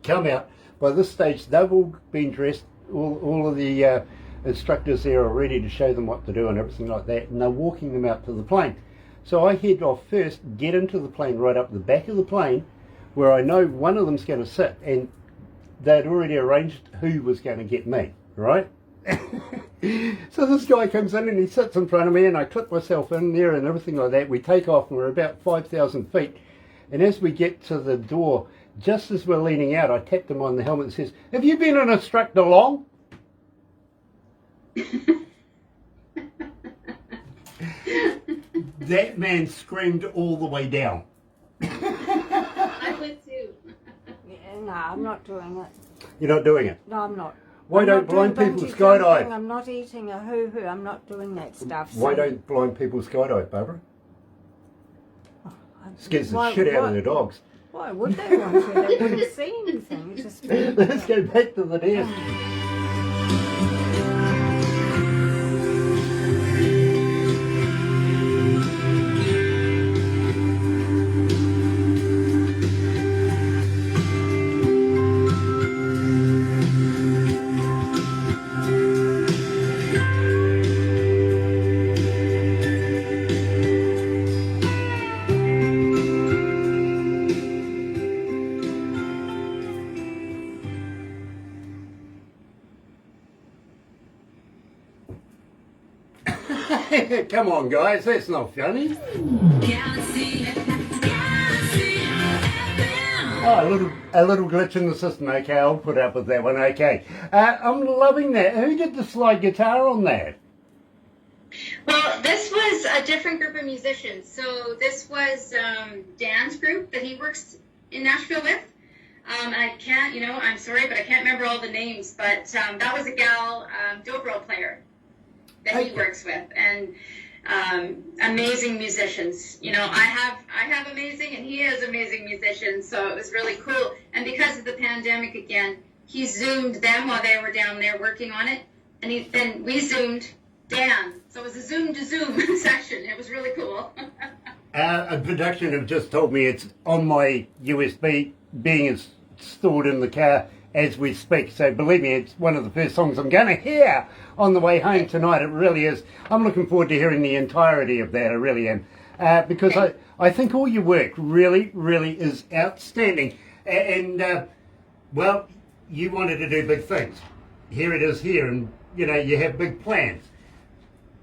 Speaker 1: come out. By this stage, they've all been dressed, all of the instructors there are ready to show them what to do and everything like that, and they're walking them out to the plane. So I head off first, get into the plane right up the back of the plane, where I know one of them's going to sit, and they'd already arranged who was going to get me, right? So this guy comes in and he sits in front of me, and I clip myself in there and everything like that. We take off and we're about 5,000 feet, and as we get to the door, just as we're leaning out, I tapped him on the helmet and says, have you been an instructor long? That man screamed all the way down.
Speaker 5: I would too.
Speaker 4: Yeah, no, I'm not doing it.
Speaker 1: You're not doing it?
Speaker 4: No, I'm not.
Speaker 1: Why don't blind people skydive?
Speaker 4: I'm not eating a hoo-hoo. I'm not doing that stuff.
Speaker 1: Why don't blind people skydive, Barbara? Scares the shit out of their dogs.
Speaker 4: Why would they want to? They wouldn't see anything. Just
Speaker 1: Let's go back to the desk. Come on, guys, that's not funny.
Speaker 2: Galaxy, Galaxy FM.
Speaker 1: Oh, a little glitch in the system. Okay, I'll put up with that one. Okay, I'm loving that. Who did the slide guitar on that?
Speaker 5: Well, this was a different group of musicians. So this was Dan's group that he works in Nashville with. I can't, I'm sorry, but I can't remember all the names. But that was a gal, dobro player that he works with, and amazing musicians. I have amazing, and he has amazing musicians. So it was really cool. And because of the pandemic again, he zoomed them while they were down there working on it, and then we zoomed Dan. So it was a Zoom to Zoom session. It was really cool.
Speaker 1: A production have just told me it's on my USB, being stored in the car as we speak. So believe me, it's one of the first songs I'm going to hear on the way home tonight. It really is. I'm looking forward to hearing the entirety of that. I really am. Because I think all your work really, really is outstanding. And, well, you wanted to do big things. Here it is here, and, you have big plans.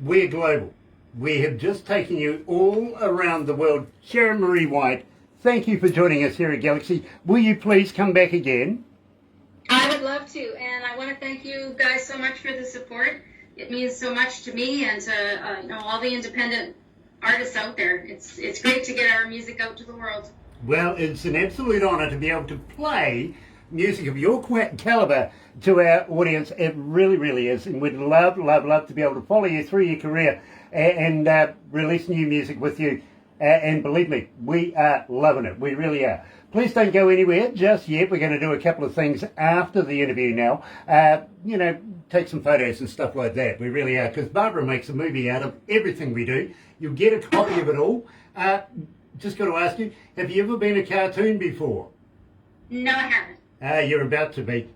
Speaker 1: We're global. We have just taken you all around the world. Sharon Marie White, thank you for joining us here at Galaxy. Will you please come back again?
Speaker 5: I would love to, and I want to thank you guys so much for the support. It means so much to me and to all the independent artists out there. It's great to get our music out to the world.
Speaker 1: Well, it's an absolute honour to be able to play music of your calibre to our audience. It really, really is, and we'd love to be able to follow you through your career and release new music with you. And believe me, we are loving it. We really are. Please don't go anywhere just yet. We're going to do a couple of things after the interview now. Take some photos and stuff like that. We really are, because Barbara makes a movie out of everything we do. You'll get a copy of it all. Just got to ask you, have you ever been a cartoon before?
Speaker 5: No, I haven't.
Speaker 1: You're about to be.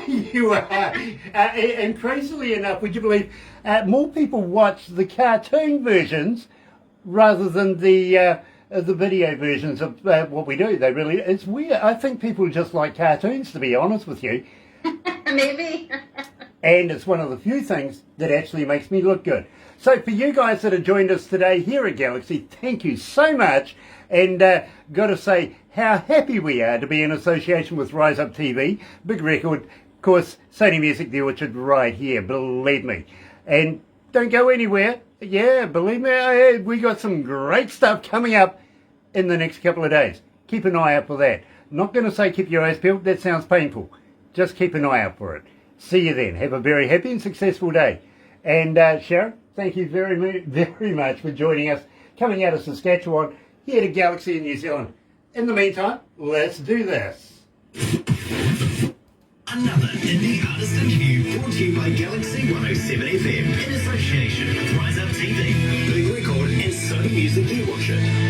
Speaker 1: You are. And crazily enough, would you believe, more people watch the cartoon versions rather than the video versions of what we do. It's weird. I think people just like cartoons, to be honest with you.
Speaker 5: Maybe.
Speaker 1: And it's one of the few things that actually makes me look good. So for you guys that have joined us today here at Galaxy, thank you so much. And got to say how happy we are to be in association with Rise Up TV, big record, of course, Sony Music, The Orchard, right here, believe me. And don't go anywhere. Yeah, believe me, we got some great stuff coming up in the next couple of days. Keep an eye out for that. Not going to say keep your eyes peeled, that sounds painful. Just keep an eye out for it. See you then. Have a very happy and successful day. And Sharon, thank you very much for joining us, coming out of Saskatchewan, here to Galaxy in New Zealand. In the meantime, let's do this.
Speaker 2: Another indie artist interview brought to you by Galaxy 107 FM in association with Rise Up TV, Big Record and Sony Music You Watch It.